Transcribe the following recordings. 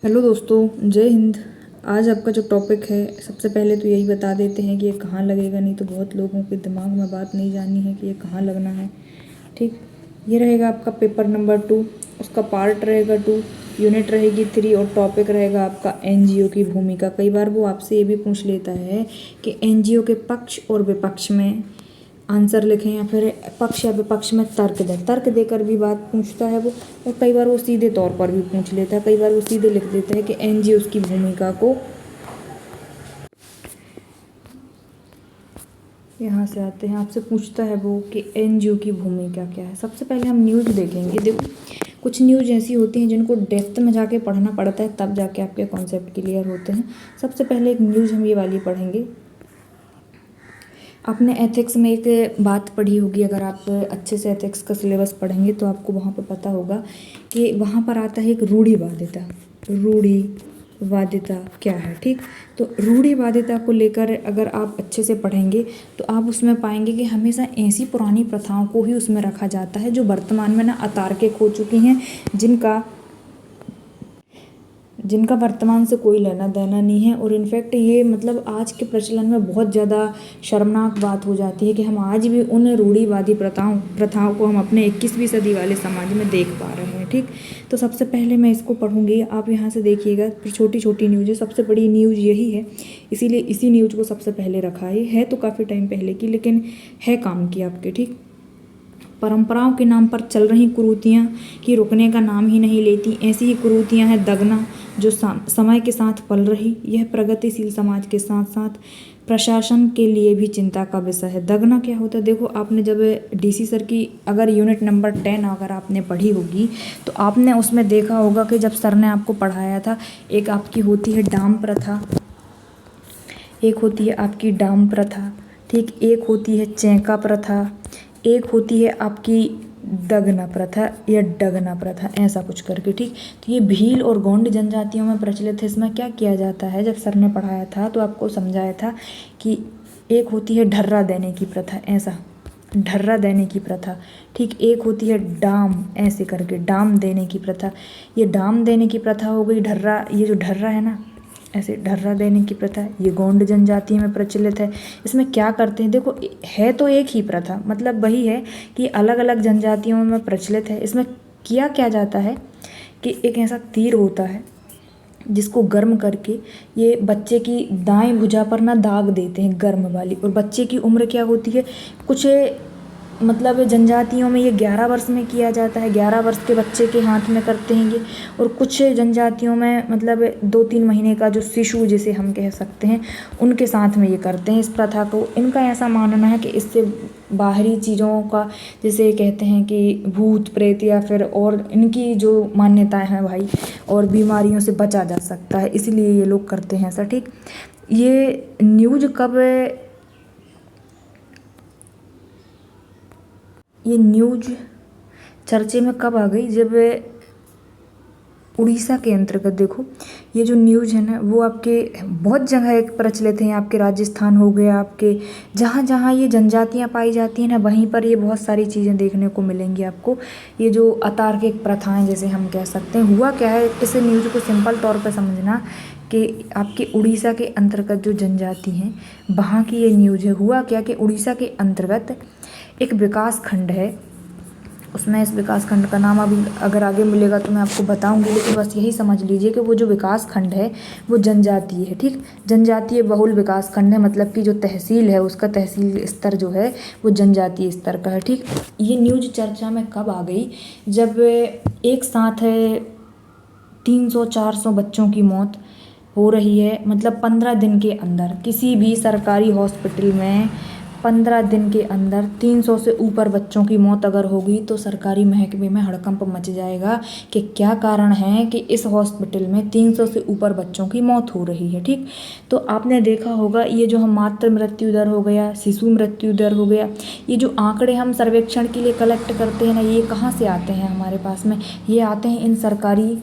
Hello दोस्तों, जय हिंद। आज आपका जो टॉपिक है, सबसे पहले तो यही बता देते हैं कि ये कहाँ लगेगा। नहीं तो बहुत लोगों के दिमाग में बात नहीं जानी है कि ये कहाँ लगना है। ठीक, ये रहेगा आपका पेपर नंबर 2। उसका पार्ट रहेगा 2, यूनिट रहेगी 3 और टॉपिक रहेगा आपका एनजीओ की भूमिका। कई बार वो आपसे ये भी पूछ लेता है कि एनजीओ के पक्ष और विपक्ष में आंसर लिखें या फिर पक्ष या विपक्ष में तर्क दें। तर्क देकर भी बात पूछता है वो, और कई बार वो सीधे तौर पर भी पूछ लेता है। कई बार वो सीधे लिख देता है कि एनजीओ की भूमिका को। यहाँ से आते हैं, आपसे पूछता है वो कि एनजीओ की भूमिका क्या है। सबसे पहले हम न्यूज़ देखेंगे। देखो, कुछ न्यूज़ ऐसी होती हैं जिनको डेप्थ में जाके पढ़ना पड़ता है, तब जाके आपके कॉन्सेप्ट क्लियर होते हैं। सबसे पहले एक न्यूज़ हम ये वाली पढ़ेंगे। आपने एथिक्स में एक बात पढ़ी होगी, अगर आप अच्छे से एथिक्स का सिलेबस पढ़ेंगे तो आपको वहाँ पर पता होगा कि वहाँ पर आता है एक रूढ़िवादिता। रूढ़िवादिता क्या है? ठीक, तो रूढ़िवादिता को लेकर अगर आप अच्छे से पढ़ेंगे तो आप उसमें पाएंगे कि हमेशा ऐसी पुरानी प्रथाओं को ही उसमें रखा जाता है जो वर्तमान में ना अतार्किक हो चुकी हैं, जिनका वर्तमान से कोई लेना देना नहीं है। और इनफैक्ट ये मतलब आज के प्रचलन में बहुत ज़्यादा शर्मनाक बात हो जाती है कि हम आज भी उन रूढ़िवादी प्रथाओं को हम अपने 21वीं सदी वाले समाज में देख पा रहे हैं। ठीक, तो सबसे पहले मैं इसको पढ़ूंगी, आप यहाँ से देखिएगा। छोटी छोटी न्यूज़ है, सबसे बड़ी न्यूज़ यही है, इसीलिए इसी न्यूज़ को सबसे पहले रखा है तो काफ़ी टाइम पहले की, लेकिन है काम की आपके। ठीक, परंपराओं के नाम पर चल रही कुरीतियाँ की रुकने का नाम ही नहीं लेती। ऐसी ही कुरीतियाँ हैं दगना, जो समय के साथ पल रही। यह प्रगतिशील समाज के साथ साथ प्रशासन के लिए भी चिंता का विषय है। दगना क्या होता है? देखो, आपने जब डीसी सर की अगर यूनिट नंबर 10 अगर आपने पढ़ी होगी तो आपने उसमें देखा होगा कि जब सर ने आपको पढ़ाया था, एक आपकी होती है डाम प्रथा, एक होती है आपकी डाम प्रथा। ठीक, एक होती है चैका प्रथा, एक होती है आपकी दगना प्रथा या डगना प्रथा, ऐसा कुछ करके। ठीक, तो ये भील और गोंड जनजातियों में प्रचलित है। इसमें क्या किया जाता है, जब सर ने पढ़ाया था तो आपको समझाया था कि एक होती है ढर्रा देने की प्रथा, ऐसा ढर्रा देने की प्रथा। ठीक, एक होती है डाम, ऐसे करके डाम देने की प्रथा। ये डाम देने की प्रथा हो गई। ढर्रा, ये जो ढर्रा है ना, ऐसे ढर्रा देने की प्रथा, ये गोंड जनजाति में प्रचलित है। इसमें क्या करते हैं, देखो है तो एक ही प्रथा, मतलब वही है कि अलग अलग जनजातियों में प्रचलित है। इसमें किया क्या जाता है कि एक ऐसा तीर होता है जिसको गर्म करके ये बच्चे की दाएं भुजा पर ना दाग देते हैं, गर्म वाली। और बच्चे की उम्र क्या होती है, कुछ मतलब जनजातियों में ये 11 वर्ष में किया जाता है, 11 वर्ष के बच्चे के हाथ में करते हैं ये। और कुछ जनजातियों में मतलब 2-3 महीने का जो शिशु जिसे हम कह सकते हैं, उनके साथ में ये करते हैं इस प्रथा को। इनका ऐसा मानना है कि इससे बाहरी चीज़ों का, जैसे कहते हैं कि भूत प्रेत या फिर और इनकी जो मान्यताएं हैं भाई, और बीमारियों से बचा जा सकता है, इसलिए ये लोग करते हैं ऐसा। ठीक, ये न्यूज़ चर्चे में कब आ गई, जब उड़ीसा के अंतर्गत, देखो ये जो न्यूज़ है ना, वो आपके बहुत जगह एक प्रचलित है। आपके राजस्थान हो गया, आपके जहाँ जहाँ ये जनजातियाँ पाई जाती हैं ना, वहीं पर ये बहुत सारी चीज़ें देखने को मिलेंगी आपको। ये जो अतार्किक प्रथाएं जैसे हम कह सकते हैं, हुआ क्या है, इस न्यूज़ को सिंपल तौर पर समझना कि आपके उड़ीसा के अंतर्गत जो जनजाति हैं, वहाँ की ये न्यूज़ है। हुआ क्या कि उड़ीसा के अंतर्गत एक विकास खंड है, उसमें इस विकास खंड का नाम अभी अगर आगे मिलेगा तो मैं आपको बताऊंगी, लेकिन बस यही समझ लीजिए कि वो जो विकास खंड है वो जनजातीय है। ठीक, जनजातीय बहुल विकास खंड है, मतलब कि जो तहसील है उसका तहसील स्तर जो है वो जनजातीय स्तर का है। ठीक, ये न्यूज़ चर्चा में कब आ गई, जब एक साथ 300-400 बच्चों की मौत हो रही है, मतलब 15 दिन के अंदर किसी भी सरकारी हॉस्पिटल में 15 दिन के अंदर 300 से ऊपर बच्चों की मौत अगर होगी तो सरकारी महकमे में हड़कंप मच जाएगा कि क्या कारण है कि इस हॉस्पिटल में 300 से ऊपर बच्चों की मौत हो रही है। ठीक, तो आपने देखा होगा ये जो हम मातृ मृत्यु दर हो गया, शिशु मृत्यु दर हो गया, ये जो आंकड़े हम सर्वेक्षण के लिए कलेक्ट करते हैं ना, ये कहाँ से आते हैं हमारे पास में, ये आते हैं इन सरकारी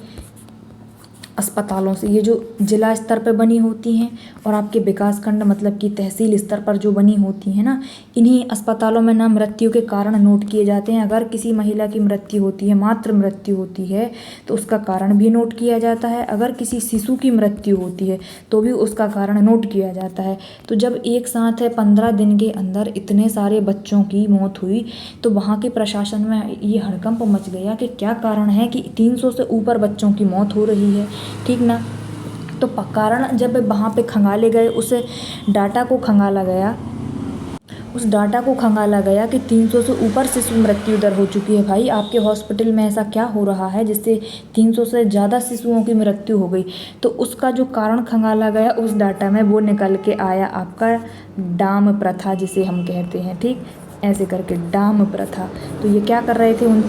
अस्पतालों से, ये जो जिला स्तर पर बनी होती हैं और आपके विकास खंड मतलब कि तहसील स्तर पर जो बनी होती हैं ना, इन्हीं अस्पतालों में ना मृत्यु के कारण नोट किए जाते हैं। अगर किसी महिला की मृत्यु होती है, मातृ मृत्यु होती है, तो उसका कारण भी नोट किया जाता है। अगर किसी शिशु की मृत्यु होती है तो भी उसका कारण नोट किया जाता है। तो जब एक साथ है 15 दिन के अंदर इतने सारे बच्चों की मौत हुई, तो वहाँ के प्रशासन में ये हड़कंप मच गया कि क्या कारण है कि 300 से ऊपर बच्चों की मौत हो रही है, ठीक ना। तो कारण जब वहाँ पे खंगाले गए, उस डाटा को खंगाला गया कि 300 से ऊपर शिशु मृत्यु दर हो चुकी है। भाई आपके हॉस्पिटल में ऐसा क्या हो रहा है जिससे 300 से ज़्यादा शिशुओं की मृत्यु हो गई। तो उसका जो कारण खंगाला गया उस डाटा में वो निकल के आया आपका डाम प्रथा जिसे हम कहते हैं, ठीक, ऐसे करके डाम प्रथा। तो ये क्या कर रहे थे, उन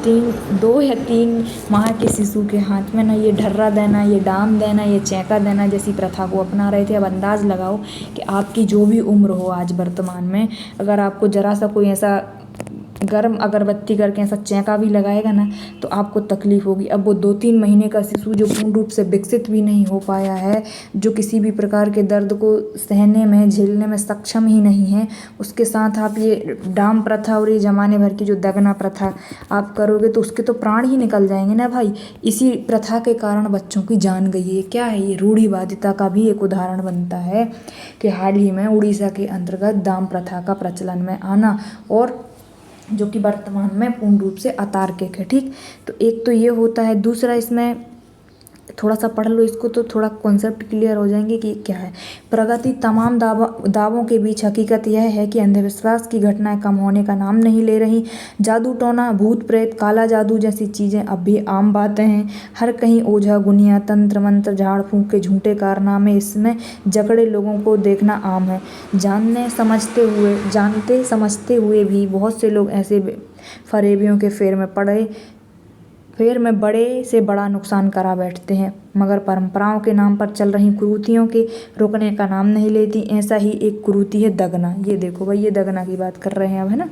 2 या 3 माह के शिशु के हाथ में ना ये ढर्रा देना, ये डाम देना, ये चैका देना जैसी प्रथा को अपना रहे थे। अब अंदाज़ लगाओ कि आपकी जो भी उम्र हो आज वर्तमान में, अगर आपको ज़रा सा कोई ऐसा गर्म अगरबत्ती करके ऐसा चैका भी लगाएगा ना तो आपको तकलीफ़ होगी। अब वो 2-3 महीने का शिशु जो पूर्ण रूप से विकसित भी नहीं हो पाया है, जो किसी भी प्रकार के दर्द को सहने में, झेलने में सक्षम ही नहीं है, उसके साथ आप ये डाम प्रथा और ये ज़माने भर की जो दगना प्रथा आप करोगे तो उसके तो प्राण ही निकल जाएंगे ना भाई। इसी प्रथा के कारण बच्चों की जान गई है। क्या है ये, रूढ़िवादिता का भी एक उदाहरण बनता है कि हाल ही में उड़ीसा के अंतर्गत डाम प्रथा का प्रचलन में आना, और जो कि वर्तमान में पूर्ण रूप से अतार्किक है, ठीक। तो एक तो ये होता है। दूसरा, इसमें थोड़ा सा पढ़ लो इसको तो थोड़ा कॉन्सेप्ट क्लियर हो जाएंगे कि क्या है। प्रगति तमाम दावों के बीच हकीकत यह है कि अंधविश्वास की घटनाएं कम होने का नाम नहीं ले रही। जादू टोना, भूत प्रेत, काला जादू जैसी चीज़ें अब भी आम बातें हैं। हर कहीं ओझा गुनिया, तंत्र मंत्र, झाड़ फूंक के झूठे कारनामे, इसमें जकड़े लोगों को देखना आम है। जानते समझते हुए भी बहुत से लोग ऐसे फरेबियों के फेर में बड़े से बड़ा नुकसान करा बैठते हैं, मगर परंपराओं के नाम पर चल रही कुरीतियों के रुकने का नाम नहीं लेती। ऐसा ही एक कुरीति है दगना। ये देखो भाई, ये दगना की बात कर रहे हैं अब, है ना।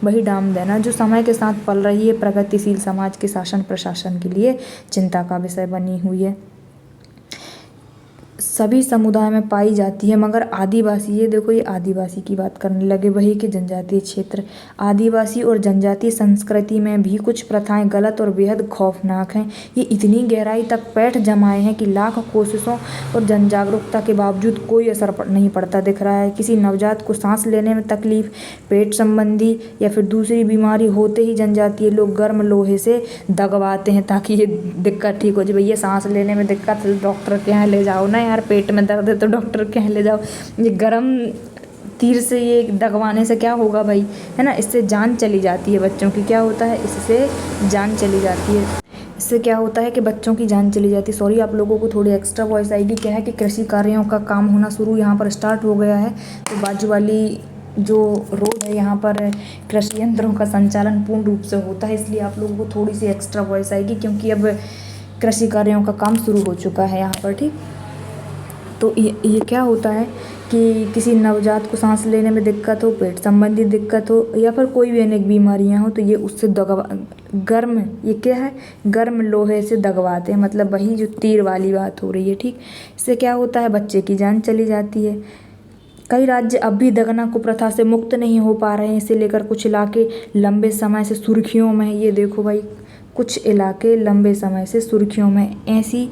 वही डाम देना जो समय के साथ पल रही है, प्रगतिशील समाज के शासन प्रशासन के लिए चिंता का विषय बनी हुई है, सभी समुदाय में पाई जाती है। मगर आदिवासी, ये देखो ये आदिवासी की बात करने लगे, वही कि जनजातीय क्षेत्र, आदिवासी और जनजातीय संस्कृति में भी कुछ प्रथाएं गलत और बेहद खौफनाक हैं। ये इतनी गहराई तक पैठ जमाए हैं कि लाख कोशिशों और जन जागरूकता के बावजूद कोई असर नहीं पड़ता दिख रहा है। किसी नवजात को सांस लेने में तकलीफ, पेट संबंधी या फिर दूसरी बीमारी होते ही जनजातीय लोग गर्म लोहे से दगवाते हैं ताकि ये दिक्कत ठीक हो जाए। भैया सांस लेने में दिक्कत है, डॉक्टर के यहाँ ले जाओ ना यार, पेट में दर्द है तो डॉक्टर के यहाँ ले जाओ। ये गरम तीर से ये दगवाने से क्या होगा भाई, है ना। इससे जान चली जाती है बच्चों की। क्या होता है, इससे जान चली जाती है। इससे क्या होता है कि बच्चों की जान चली जाती है। सॉरी, आप लोगों को थोड़ी एक्स्ट्रा वॉइस आएगी। क्या है कि कृषि कार्यों का काम होना शुरू यहाँ पर स्टार्ट हो गया है, तो बाजू वाली जो रोड है यहाँ पर कृषि यंत्रों का संचालन पूर्ण रूप से होता है, इसलिए आप लोगों को थोड़ी सी एक्स्ट्रा वॉइस आएगी, क्योंकि अब कृषि कार्यों का काम शुरू हो चुका है यहाँ पर, ठीक। तो ये क्या होता है कि किसी नवजात को सांस लेने में दिक्कत हो, पेट संबंधी दिक्कत हो या फिर कोई भी अनेक बीमारियां हो, तो ये उससे गर्म, ये क्या है, गर्म लोहे से दगवाते हैं। मतलब वही जो तीर वाली बात हो रही है, ठीक। इससे क्या होता है, बच्चे की जान चली जाती है। कई राज्य अब भी दगना कुप्रथा से मुक्त नहीं हो पा रहे हैं। इसे लेकर कुछ इलाके लंबे समय से सुर्खियों में, ये देखो भाई, कुछ इलाके लंबे समय से सुर्खियों में। ऐसी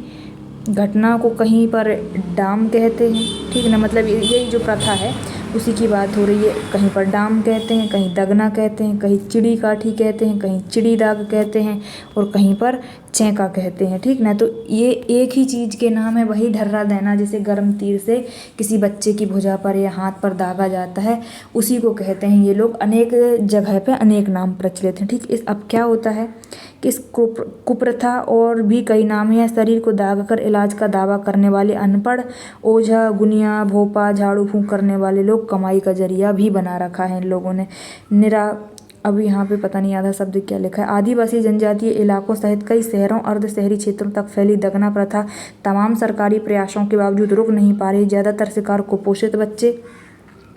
घटना को कहीं पर डाम कहते हैं, ठीक ना। मतलब यही जो प्रथा है उसी की बात हो रही है। कहीं पर डाम कहते हैं, कहीं दगना कहते हैं, कहीं चिड़ी काठी कहते हैं, कहीं चिड़ी दाग कहते हैं और कहीं पर चैका कहते हैं, ठीक ना। तो ये एक ही चीज़ के नाम है, वही ढर्रा देना जिसे गर्म तीर से किसी बच्चे की भुजा पर या हाथ पर दागा जाता है, उसी को कहते हैं ये लोग। अनेक जगह पे अनेक नाम प्रचलित हैं, ठीक। अब क्या होता है कि इस कुप्रथा और भी कई नाम हैं। शरीर को दाग कर इलाज का दावा करने वाले अनपढ़, ओझा गुनिया, भोपा, झाड़ू फूंक करने वाले लोग कमाई का जरिया भी बना रखा है इन लोगों ने। अब यहाँ पे पता नहीं आधा शब्द क्या लिखा है। आदिवासी जनजातीय इलाकों सहित कई शहरों, अर्ध शहरी क्षेत्रों तक फैली दगना प्रथा तमाम सरकारी प्रयासों के बावजूद रुक नहीं पा रही। ज़्यादातर शिकार कुपोषित बच्चे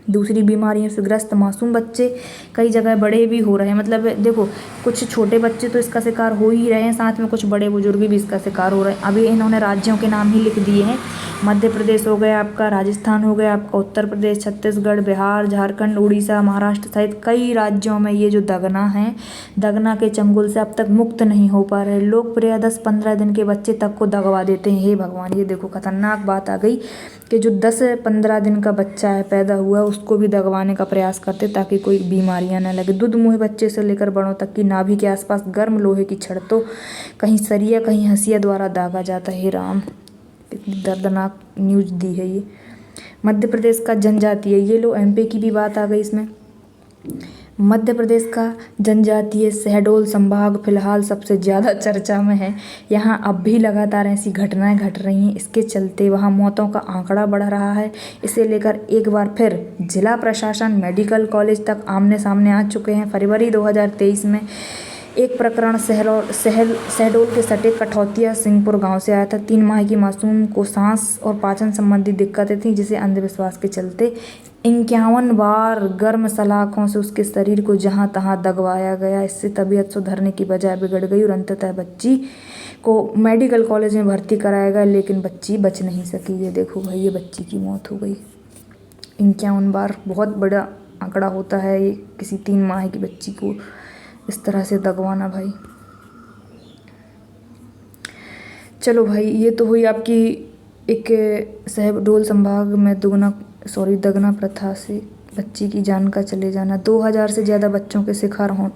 दूसरी बीमारियों से ग्रस्त मासूम बच्चे, कई जगह बड़े भी हो रहे हैं। मतलब देखो, कुछ छोटे बच्चे तो इसका शिकार हो ही रहे हैं, साथ में कुछ बड़े बुजुर्ग भी इसका शिकार हो रहे हैं। अभी इन्होंने राज्यों के नाम ही लिख दिए हैं। मध्य प्रदेश हो गया आपका, राजस्थान हो गया आपका, उत्तर प्रदेश, छत्तीसगढ़, बिहार, झारखंड, उड़ीसा, महाराष्ट्र सहित कई राज्यों में ये जो दगना है, दगना के चंगुल से अब तक मुक्त नहीं हो पा रहे लोग। 10-15 दिन के बच्चे तक को दगवा देते हैं। हे भगवान, ये देखो खतरनाक बात आ गई कि जो 10-15 दिन का बच्चा है पैदा हुआ, उसको भी दगवाने का प्रयास करते ताकि कोई बीमारियां न लगे। दूध मुँह बच्चे से लेकर बड़ों तक की नाभि के आसपास गर्म लोहे की छड़ तो कहीं सरिया कहीं हंसिया द्वारा दागा जाता है। हे राम, इतनी दर्दनाक न्यूज दी है ये। मध्य प्रदेश का जनजातीय, ये लो एमपी की भी बात आ गई इसमें। मध्य प्रदेश का जनजातीय शहडोल संभाग फिलहाल सबसे ज़्यादा चर्चा में है। यहाँ अब भी लगातार ऐसी घटनाएं घट रही हैं। इसके चलते वहाँ मौतों का आंकड़ा बढ़ रहा है। इसे लेकर एक बार फिर जिला प्रशासन, मेडिकल कॉलेज तक आमने सामने आ चुके हैं। फरवरी 2023 में एक प्रकरण शहडोल के सटे कठौतिया सिंहपुर गांव से आया था। 3 माह की मासूम को सांस और पाचन संबंधी दिक्कतें थीं, जिसे अंधविश्वास के चलते 51 बार गर्म सलाखों से उसके शरीर को जहां तहां दगवाया गया। इससे तबीयत सुधरने की बजाय बिगड़ गई और अंततः बच्ची को मेडिकल कॉलेज में भर्ती कराया गया, लेकिन बच्ची बच नहीं सकी। ये देखो भाई, ये बच्ची की मौत हो गई। 51 बार बहुत बड़ा आंकड़ा होता है ये, किसी 3 माह की बच्ची को इस तरह से दगवाना भाई। चलो भाई, ये तो हुई आपकी एक शहडोल संभाग में दगना प्रथा से बच्ची की जान का चले जाना। 2000 से ज़्यादा बच्चों के शिकार हों।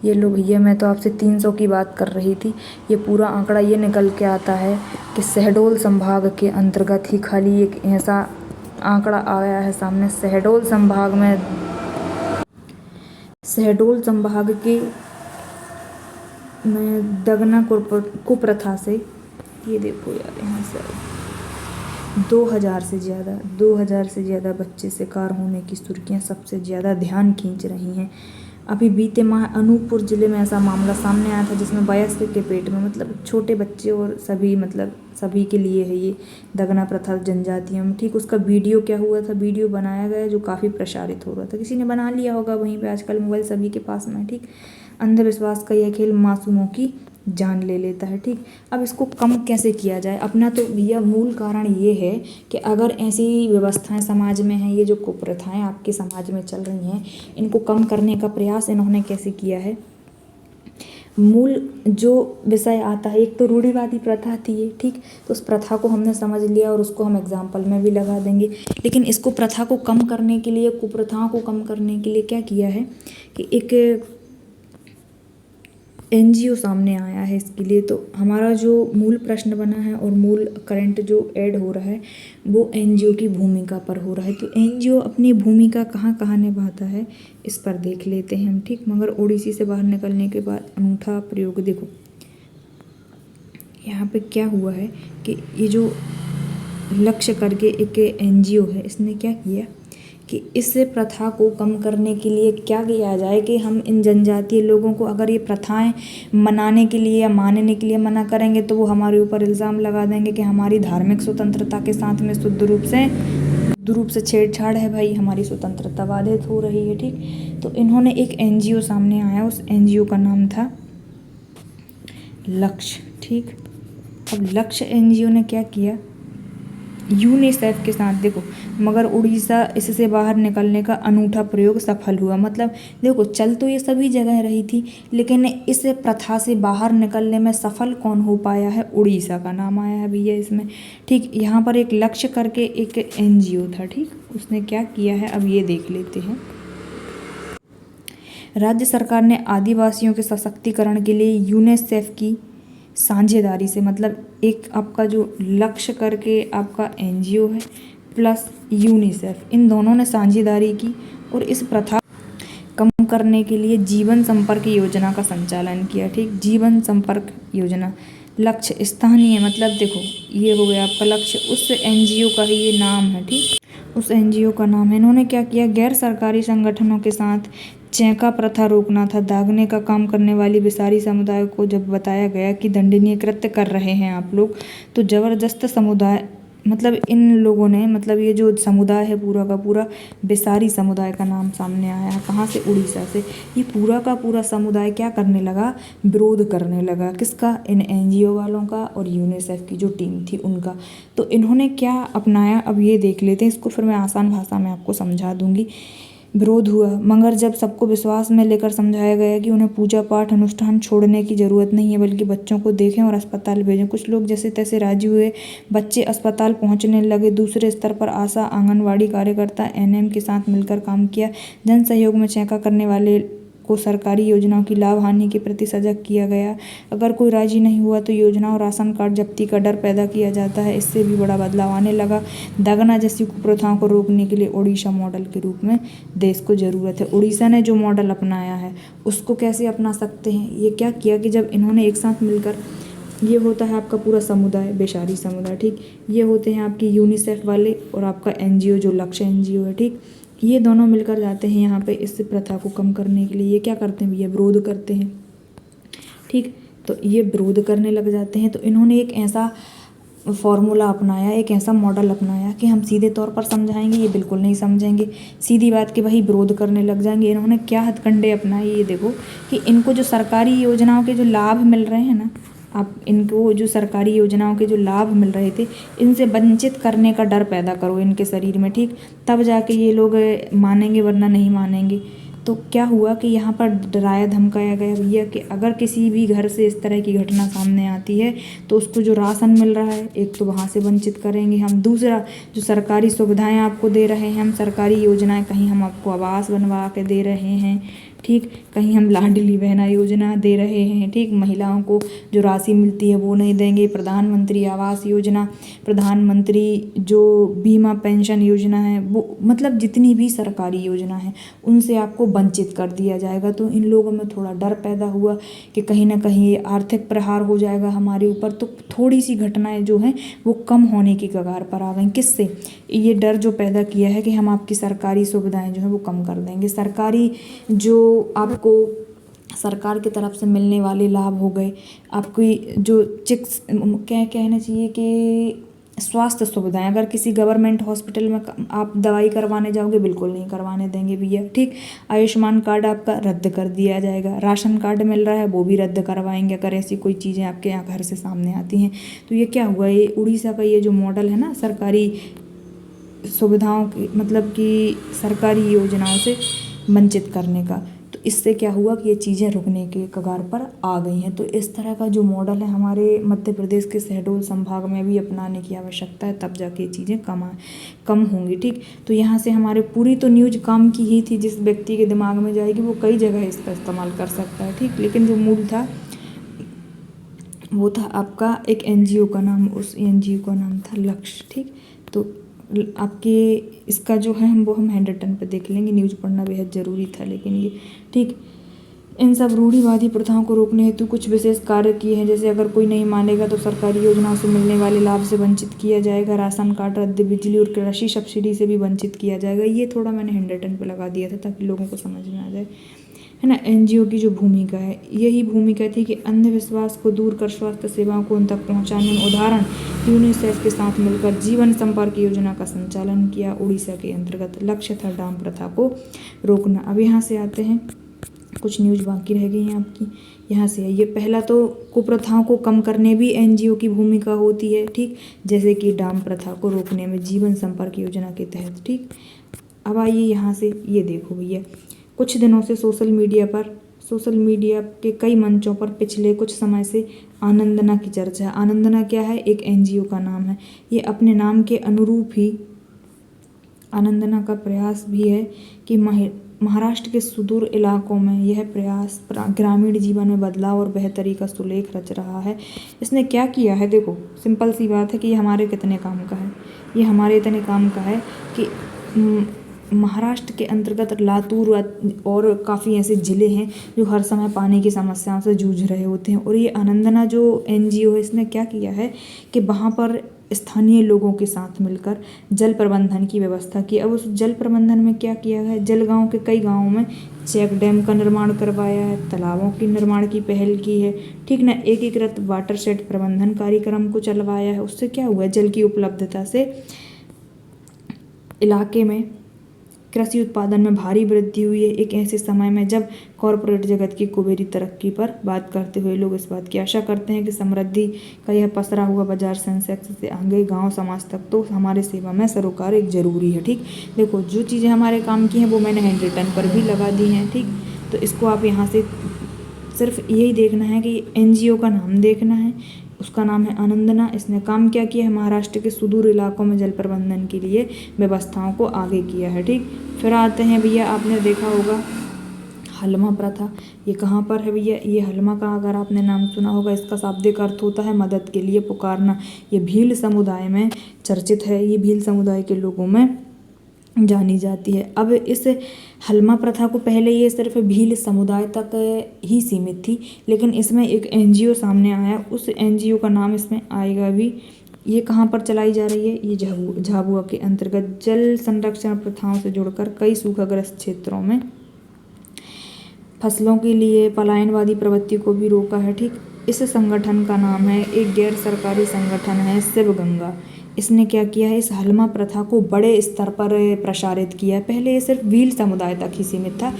ये लो भैया, मैं तो आपसे 300 की बात कर रही थी। ये पूरा आंकड़ा ये निकल के आता है कि शहडोल संभाग के अंतर्गत ही खाली एक ऐसा आंकड़ा आया है सामने। शहडोल संभाग के में दगना कुप्रथा से, ये देखो यार, यहाँ से 2000 से ज़्यादा बच्चे शिकार होने की सुर्खियाँ सबसे ज़्यादा ध्यान खींच रही हैं। अभी बीते माह अनूपपुर ज़िले में ऐसा मामला सामने आया था, जिसमें वयस्क के पेट में, मतलब छोटे बच्चे और सभी के लिए है ये दगना प्रथा जनजातियों में। ठीक, उसका वीडियो क्या हुआ था, वीडियो बनाया गया जो काफ़ी प्रसारित हो रहा था। किसी ने बना लिया होगा वहीं पे, आजकल मोबाइल सभी के पास में। ठीक, अंधविश्वास का यह खेल मासूमों की जान ले लेता है। ठीक, अब इसको कम कैसे किया जाए? अपना तो भैया मूल कारण ये है कि अगर ऐसी व्यवस्थाएं समाज में हैं, ये जो कुप्रथाएं आपके समाज में चल रही हैं, इनको कम करने का प्रयास इन्होंने कैसे किया है? मूल जो विषय आता है, एक तो रूढ़िवादी प्रथा थी ये। ठीक, तो उस प्रथा को हमने समझ लिया और उसको हम एग्जाम्पल में भी लगा देंगे। लेकिन इसको प्रथा को कम करने के लिए, कुप्रथाओं को कम करने के लिए क्या किया है कि एक NGO सामने आया है इसके लिए। तो हमारा जो मूल प्रश्न बना है और मूल करंट जो ऐड हो रहा है, वो NGO की भूमिका पर हो रहा है। तो NGO अपनी भूमिका कहाँ कहाँ निभाता है, इस पर देख लेते हैं हम। ठीक, मगर ओडिसी से बाहर निकलने के बाद अनूठा प्रयोग देखो, यहाँ पे क्या हुआ है कि ये जो लक्ष्य करके एक NGO है, इसने क्या किया कि इस प्रथा को कम करने के लिए क्या किया जाए कि हम इन जनजातीय लोगों को, अगर ये प्रथाएं मनाने के लिए या मानने के लिए मना करेंगे, तो वो हमारे ऊपर इल्ज़ाम लगा देंगे कि हमारी धार्मिक स्वतंत्रता के साथ में शुद्ध रूप से छेड़छाड़ है भाई, हमारी स्वतंत्रता बाधित हो रही है। ठीक, तो इन्होंने एक NGO सामने आया, उस NGO का नाम था लक्ष्य। ठीक, अब लक्ष्य NGO ने क्या किया, यूनिसेफ के साथ, देखो, मगर उड़ीसा इससे बाहर निकलने का अनूठा प्रयोग सफल हुआ। मतलब देखो, चल तो ये सभी जगह रही थी, लेकिन इस प्रथा से बाहर निकलने में सफल कौन हो पाया है? उड़ीसा का नाम आया है भैया इसमें। ठीक, यहाँ पर एक लक्ष्य करके एक NGO था। ठीक, उसने क्या किया है, अब ये देख लेते हैं। राज्य सरकार ने आदिवासियों के सशक्तिकरण के लिए यूनिसेफ की साझेदारी से, मतलब एक आपका जो लक्ष्य करके आपका NGO है प्लस यूनिसेफ, इन दोनों ने साझेदारी की और इस प्रथा कम करने के लिए जीवन संपर्क योजना का संचालन किया। ठीक, जीवन संपर्क योजना, लक्ष्य स्थानीय, मतलब देखो ये हो गया आपका लक्ष्य, उस NGO का ही ये नाम है। ठीक, उस NGO का नाम है। इन्होंने क्या किया, गैर सरकारी संगठनों के साथ चैका प्रथा रोकना था। दागने का काम करने वाली बिसारी समुदाय को जब बताया गया कि दंडनीय कृत्य कर रहे हैं आप लोग, तो जबरदस्त मतलब इन लोगों ने, मतलब ये जो समुदाय है पूरा का पूरा, बेसारी समुदाय का नाम सामने आया है। कहाँ से? उड़ीसा से। ये पूरा का पूरा समुदाय क्या करने लगा? विरोध करने लगा। किसका? इन एनजीओ वालों का और यूनिसेफ की जो टीम थी उनका। तो इन्होंने क्या अपनाया, अब ये देख लेते हैं। इसको फिर मैं आसान भाषा में आपको समझा दूंगी। विरोध हुआ, मगर जब सबको विश्वास में लेकर समझाया गया कि उन्हें पूजा पाठ अनुष्ठान छोड़ने की ज़रूरत नहीं है, बल्कि बच्चों को देखें और अस्पताल भेजें, कुछ लोग जैसे तैसे राजी हुए। बच्चे अस्पताल पहुंचने लगे। दूसरे स्तर पर आशा, आंगनवाड़ी कार्यकर्ता, एनएम के साथ मिलकर काम किया। जन सहयोग में छेका करने वाले को सरकारी योजनाओं की लाभ हानि के प्रति सजग किया गया। अगर कोई राजी नहीं हुआ तो योजना और राशन कार्ड जब्ती का डर पैदा किया जाता है। इससे भी बड़ा बदलाव आने लगा। दागना जैसी कुप्रथाओं को रोकने के लिए ओडिशा मॉडल के रूप में देश को ज़रूरत है। उड़ीसा ने जो मॉडल अपनाया है उसको कैसे अपना सकते हैं? ये क्या किया कि जब इन्होंने एक साथ मिलकर, ये होता है आपका पूरा समुदाय, बेसारी समुदाय, ठीक। ये होते हैं आपकी यूनिसेफ वाले और आपका एनजीओ जो लक्ष्य एनजीओ है, ठीक। ये दोनों मिलकर जाते हैं यहाँ पे इस प्रथा को कम करने के लिए। ये क्या करते हैं भैया? विरोध करते हैं, ठीक। तो ये विरोध करने लग जाते हैं। तो इन्होंने एक ऐसा फॉर्मूला अपनाया, एक ऐसा मॉडल अपनाया कि हम सीधे तौर पर समझाएंगे, ये बिल्कुल नहीं समझेंगे। सीधी बात कि भाई विरोध करने लग जाएंगे। इन्होंने क्या हथकंडे अपनाए, ये देखो कि इनको जो सरकारी योजनाओं के जो लाभ मिल रहे हैं ना, आप इनको जो सरकारी योजनाओं के जो लाभ मिल रहे थे, इनसे वंचित करने का डर पैदा करो इनके शरीर में, ठीक। तब जाके ये लोग मानेंगे, वरना नहीं मानेंगे। तो क्या हुआ कि यहाँ पर डराया धमकाया गया भैया कि अगर किसी भी घर से इस तरह की घटना सामने आती है तो उसको जो राशन मिल रहा है, एक तो वहाँ से वंचित करेंगे हम। दूसरा, जो सरकारी सुविधाएं आपको दे रहे हैं हम, सरकारी योजनाएं, कहीं हम आपको आवास बनवा के दे रहे हैं, ठीक। कहीं हम लाडली बहना योजना दे रहे हैं, ठीक। महिलाओं को जो राशि मिलती है वो नहीं देंगे। प्रधानमंत्री आवास योजना, प्रधानमंत्री जो बीमा पेंशन योजना है, वो मतलब जितनी भी सरकारी योजना है उनसे आपको वंचित कर दिया जाएगा। तो इन लोगों में थोड़ा डर पैदा हुआ कि कहीं ना कहीं ये आर्थिक प्रहार हो जाएगा हमारे ऊपर। तो थोड़ी सी घटनाएं जो हैं वो कम होने की कगार पर आ गई। किससे? ये डर जो पैदा किया है कि हम आपकी सरकारी सुविधाएं जो है वो कम कर देंगे। सरकारी जो आपको सरकार की तरफ से मिलने वाले लाभ हो गए, आपकी जो क्या कहना चाहिए कि स्वास्थ्य सुविधाएं, अगर किसी गवर्नमेंट हॉस्पिटल में आप दवाई करवाने जाओगे, बिल्कुल नहीं करवाने देंगे भैया, ठीक। आयुष्मान कार्ड आपका रद्द कर दिया जाएगा। राशन कार्ड मिल रहा है वो भी रद्द करवाएंगे अगर ऐसी कोई चीज़ें आपके यहाँ घर से सामने आती हैं। तो ये क्या हुआ, ये उड़ीसा का ये जो मॉडल है ना, सरकारी सुविधाओं की, मतलब कि सरकारी योजनाओं से वंचित करने का, तो इससे क्या हुआ कि ये चीज़ें रुकने के कगार पर आ गई हैं। तो इस तरह का जो मॉडल है हमारे मध्य प्रदेश के शहडोल संभाग में भी अपनाने की आवश्यकता है, तब जाके ये चीज़ें कम होंगी, ठीक। तो यहाँ से हमारे पूरी तो न्यूज़ काम की ही थी, जिस व्यक्ति के दिमाग में जाएगी वो कई जगह इसका इस्तेमाल कर सकता है, ठीक। लेकिन जो मूल था वो था आपका एक एनजीओ का नाम, उस एनजीओ का नाम था लक्ष्य, ठीक। तो आपके इसका जो है हम हैंड रिटन पे देख लेंगे। न्यूज़ पढ़ना बेहद ज़रूरी था, लेकिन ये, ठीक। इन सब रूढ़िवादी प्रथाओं को रोकने हेतु कुछ विशेष कार्य किए हैं। जैसे अगर कोई नहीं मानेगा तो सरकारी योजनाओं से मिलने वाले लाभ से वंचित किया जाएगा। राशन कार्ड रद्द, बिजली और कृषि सब्सिडी से भी वंचित किया जाएगा। ये थोड़ा मैंने हैंड रिटन पे लगा दिया था ताकि लोगों को समझ में आ जाए, है ना। एनजीओ की जो भूमिका है, यही भूमिका थी कि अंधविश्वास को दूर कर स्वास्थ्य सेवाओं को उन तक पहुंचाने में, उदाहरण यूनिसेफ के साथ मिलकर जीवन संपर्क योजना का संचालन किया। उड़ीसा के अंतर्गत लक्ष्य था डाम प्रथा को रोकना। अब यहाँ से आते हैं, कुछ न्यूज़ बाकी रह गई हैं आपकी, यहाँ से ये पहला तो कुप्रथाओं को कम करने भी एनजीओ की भूमिका होती है, ठीक। जैसे कि डाम प्रथा को रोकने में जीवन संपर्क योजना के तहत, ठीक। अब आइए यहाँ से, ये देखो भैया, कुछ दिनों से सोशल मीडिया के कई मंचों पर पिछले कुछ समय से आनंदना की चर्चा है। आनंदना क्या है? एक एनजीओ का नाम है। ये अपने नाम के अनुरूप ही आनंदना का प्रयास भी है कि महाराष्ट्र के सुदूर इलाकों में यह प्रयास ग्रामीण जीवन में बदलाव और बेहतरी का सुलेख रच रहा है। इसने क्या किया है? देखो, सिंपल सी बात है कि ये हमारे कितने काम का है। ये हमारे इतने काम का है कि महाराष्ट्र के अंतर्गत लातूर और काफ़ी ऐसे ज़िले हैं जो हर समय पानी की समस्याओं से जूझ रहे होते हैं। और ये आनंदना जो एनजीओ है, इसने क्या किया है कि वहाँ पर स्थानीय लोगों के साथ मिलकर जल प्रबंधन की व्यवस्था की। अब उस जल प्रबंधन में क्या किया है, जलगांव के कई गांवों में चेक डैम का निर्माण करवाया है, तालाबों के निर्माण की पहल की है, ठीक ना। एकीकृत वाटर शेड प्रबंधन कार्यक्रम को चलवाया है। उससे क्या हुआ, जल की उपलब्धता से इलाके में कृषि उत्पादन में भारी वृद्धि हुई है। एक ऐसे समय में जब कॉरपोरेट जगत की कुबेरी तरक्की पर बात करते हुए लोग इस बात की आशा करते हैं कि समृद्धि का यह पसरा हुआ बाजार सेंसेक्स से आगे गांव समाज तक तो हमारे सेवा में सरोकार एक जरूरी है। ठीक, देखो जो चीज़ें हमारे काम की हैं वो मैंने हैंड रिटन पर भी लगा दी हैं। ठीक, तो इसको आप यहाँ से सिर्फ यही देखना है कि NGO का नाम देखना है, उसका नाम है आनंदना। इसने काम क्या किया है, महाराष्ट्र के सुदूर इलाकों में जल प्रबंधन के लिए व्यवस्थाओं को आगे किया है। ठीक, फिर आते हैं भैया, आपने देखा होगा हलमा प्रथा, ये कहाँ पर है भैया, ये हलमा का अगर आपने नाम सुना होगा, इसका शाब्दिक अर्थ होता है मदद के लिए पुकारना। ये भील समुदाय में चर्चित है, ये भील समुदाय के लोगों में जानी जाती है। अब इस हलमा प्रथा को पहले ये सिर्फ भील समुदाय तक ही सीमित थी, लेकिन इसमें एक NGO सामने आया, उस NGO का नाम इसमें आएगा भी। ये कहाँ पर चलाई जा रही है, ये झाबुआ के अंतर्गत जल संरक्षण प्रथाओं से जुड़कर कई सूखाग्रस्त क्षेत्रों में फसलों के लिए पलायनवादी प्रवृत्ति को भी रोका है। ठीक, इस संगठन का नाम है, एक गैर सरकारी संगठन है, शिवगंगा। इसने क्या किया है, इस हलमा प्रथा को बड़े स्तर पर प्रसारित किया है। पहले ये सिर्फ भील समुदाय तक ही सीमित था,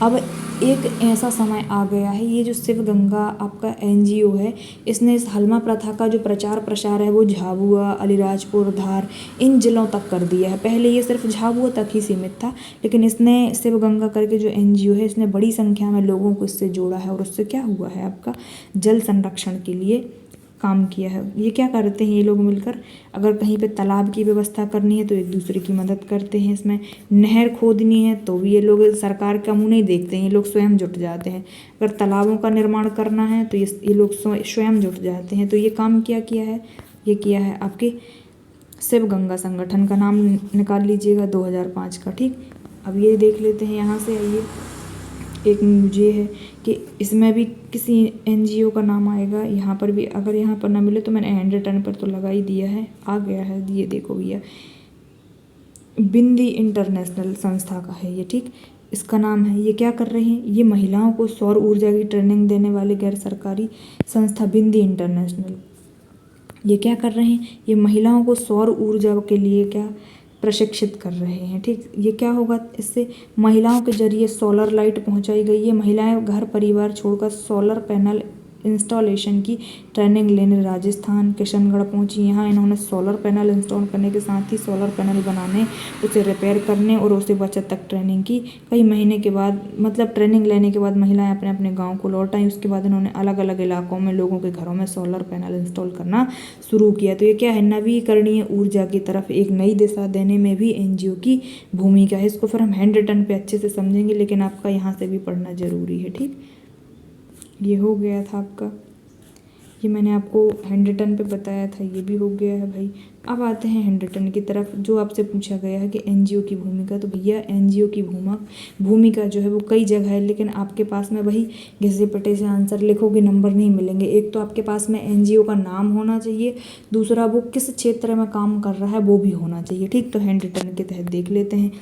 अब एक ऐसा समय आ गया है, ये जो शिवगंगा आपका NGO है, इसने इस हलमा प्रथा का जो प्रचार प्रसार है वो झाबुआ, अलीराजपुर, धार इन जिलों तक कर दिया है। पहले ये सिर्फ झाबुआ तक ही सीमित था, लेकिन इसने शिवगंगा करके जो NGO है, इसने बड़ी संख्या में लोगों को इससे जोड़ा है और उससे क्या हुआ है, आपका जल संरक्षण के लिए काम किया है। ये क्या करते हैं ये लोग मिलकर, अगर कहीं पे तालाब की व्यवस्था करनी है तो एक दूसरे की मदद करते हैं, इसमें नहर खोदनी है तो भी ये लोग सरकार का मुंह नहीं देखते हैं, ये लोग स्वयं जुट जाते हैं। अगर तालाबों का निर्माण करना है तो ये लोग स्वयं जुट जाते हैं। तो ये काम क्या किया है, ये किया है आपके शिवगंगा संगठन का नाम निकाल लीजिएगा 2005 का। ठीक, अब ये देख लेते हैं यहाँ से, आइए एक मुझे है कि इसमें भी किसी NGO का नाम आएगा। यहाँ पर भी अगर यहाँ पर ना मिले तो मैंने हैंड रिटन पर तो लगा ही दिया है, आ गया है, ये देखो भैया, बिंदी इंटरनेशनल संस्था का है ये। ठीक, इसका नाम है, ये क्या कर रहे हैं, ये महिलाओं को सौर ऊर्जा की ट्रेनिंग देने वाले गैर सरकारी संस्था बिंदी इंटरनेशनल, ये क्या कर रहे हैं, ये महिलाओं को सौर ऊर्जा के लिए क्या प्रशिक्षित कर रहे हैं। ठीक, ये क्या होगा, इससे महिलाओं के जरिए सोलर लाइट पहुंचाई गई है। महिलाएं घर परिवार छोड़कर सोलर पैनल इंस्टॉलेशन की ट्रेनिंग लेने राजस्थान किशनगढ़ पहुंची। यहाँ इन्होंने सोलर पैनल इंस्टॉल करने के साथ ही सोलर पैनल बनाने, उसे रिपेयर करने और उसे बचत तक ट्रेनिंग की। कई महीने के बाद, मतलब ट्रेनिंग लेने के बाद महिलाएं अपने अपने गांव को लौट आई। उसके बाद इन्होंने अलग अलग इलाकों में लोगों के घरों में सोलर पैनल इंस्टॉल करना शुरू किया। तो ये क्या है, नवीकरणीय ऊर्जा की तरफ एक नई दिशा देने में भी NGO की भूमिका है। इसको फिर हम हैंड रिटन पे अच्छे से समझेंगे, लेकिन आपका यहाँ से भी पढ़ना जरूरी है। ठीक, ये हो गया था आपका, ये मैंने आपको हैंड रिटन पे बताया था, ये भी हो गया है भाई। अब आते हैं हैंड रिटन की तरफ, जो आपसे पूछा गया है कि NGO की भूमिका। तो भैया NGO की भूमिका जो है वो कई जगह है, लेकिन आपके पास में वही घिसे पिटे से आंसर लिखोगे नंबर नहीं मिलेंगे। एक तो आपके पास में NGO का नाम होना चाहिए, दूसरा वो किस क्षेत्र में काम कर रहा है वो भी होना चाहिए। ठीक, तो हैंड रिटन के तहत देख लेते हैं।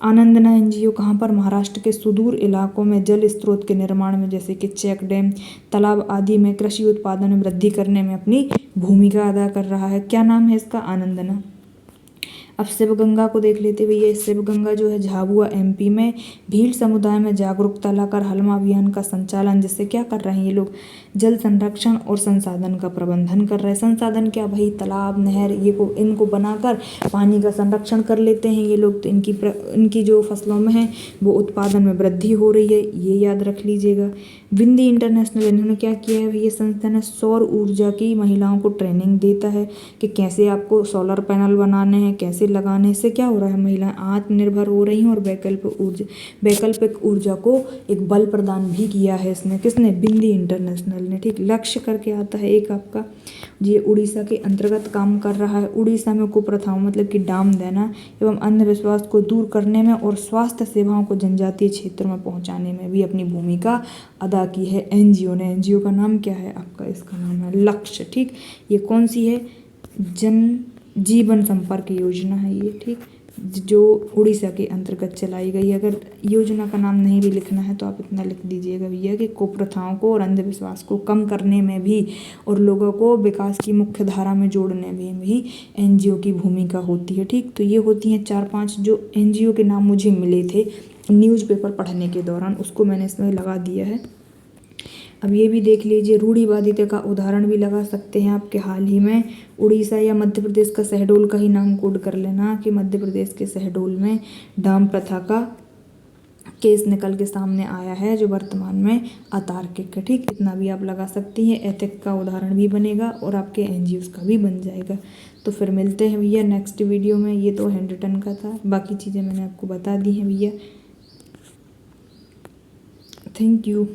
आनंदना NGO कहाँ पर, महाराष्ट्र के सुदूर इलाकों में जल स्रोत के निर्माण में, जैसे कि चेक डैम, तालाब आदि में कृषि उत्पादन में वृद्धि करने में अपनी भूमिका अदा कर रहा है। क्या नाम है इसका, आनंदना। अब शिवगंगा को देख लेते हुए, ये शिवगंगा जो है झाबुआ MP में भील समुदाय में जागरूकता लाकर हलमा अभियान का संचालन, जिससे क्या कर रहे हैं ये लोग, जल संरक्षण और संसाधन का प्रबंधन कर रहे हैं। संसाधन क्या भाई, तालाब, नहर, ये को इनको बनाकर पानी का संरक्षण कर लेते हैं ये लोग। तो इनकी जो फसलों में है वो उत्पादन में वृद्धि हो रही है, ये याद रख लीजिएगा। बिंदी इंटरनेशनल, इन्होंने क्या किया है, ये संस्था ने सौर ऊर्जा की महिलाओं को ट्रेनिंग देता है कि कैसे आपको सोलर पैनल बनाने हैं, कैसे लगाने से क्या हो रहा है, महिलाएं आत्मनिर्भर हो रही हैं और वैकल्पिक ऊर्जा को एक बल प्रदान भी किया है इसने, किसने, बिंदी इंटरनेशनल ने। ठीक, लक्ष्य करके आता है एक आपका, ये उड़ीसा के अंतर्गत काम कर रहा है। उड़ीसा में कुप्रथाओं मतलब कि डाम देना एवं अंधविश्वास को दूर करने में और स्वास्थ्य सेवाओं को जनजातीय क्षेत्रों में पहुंचाने में भी अपनी भूमिका अदा की है NGO ने। NGO का नाम क्या है आपका, इसका नाम है लक्ष्य। ठीक, ये कौन सी है, जन जीवन संपर्क योजना है ये, ठीक, जो उड़ीसा के अंतर्गत चलाई गई। अगर योजना का नाम नहीं भी लिखना है तो आप इतना लिख दीजिएगा भैया कि कुप्रथाओं को और अंधविश्वास को कम करने में भी और लोगों को विकास की मुख्य धारा में जोड़ने में भी एनजीओ की भूमिका होती है, ठीक। तो ये होती हैं 4-5 जो एनजीओ के नाम मुझे मिले थे न्यूज़पेपर पढ़ने के दौरान, उसको मैंने इसमें लगा दिया है। अब ये भी देख लीजिए, रूढ़िवादिता का उदाहरण भी लगा सकते हैं आपके हाल ही में उड़ीसा या मध्य प्रदेश का शहडोल का ही नाम कोड कर लेना कि मध्य प्रदेश के शहडोल में डाम प्रथा का केस निकल के सामने आया है जो वर्तमान में अतार्किक है, ठीक। इतना भी आप लगा सकती हैं, एथिक का उदाहरण भी बनेगा और आपके एनजीओज का भी बन जाएगा। तो फिर मिलते हैं भैया नेक्स्ट वीडियो में। ये तो हैंड रिटन का था, बाकी चीज़ें मैंने आपको बता दी हैं भैया। Thank you.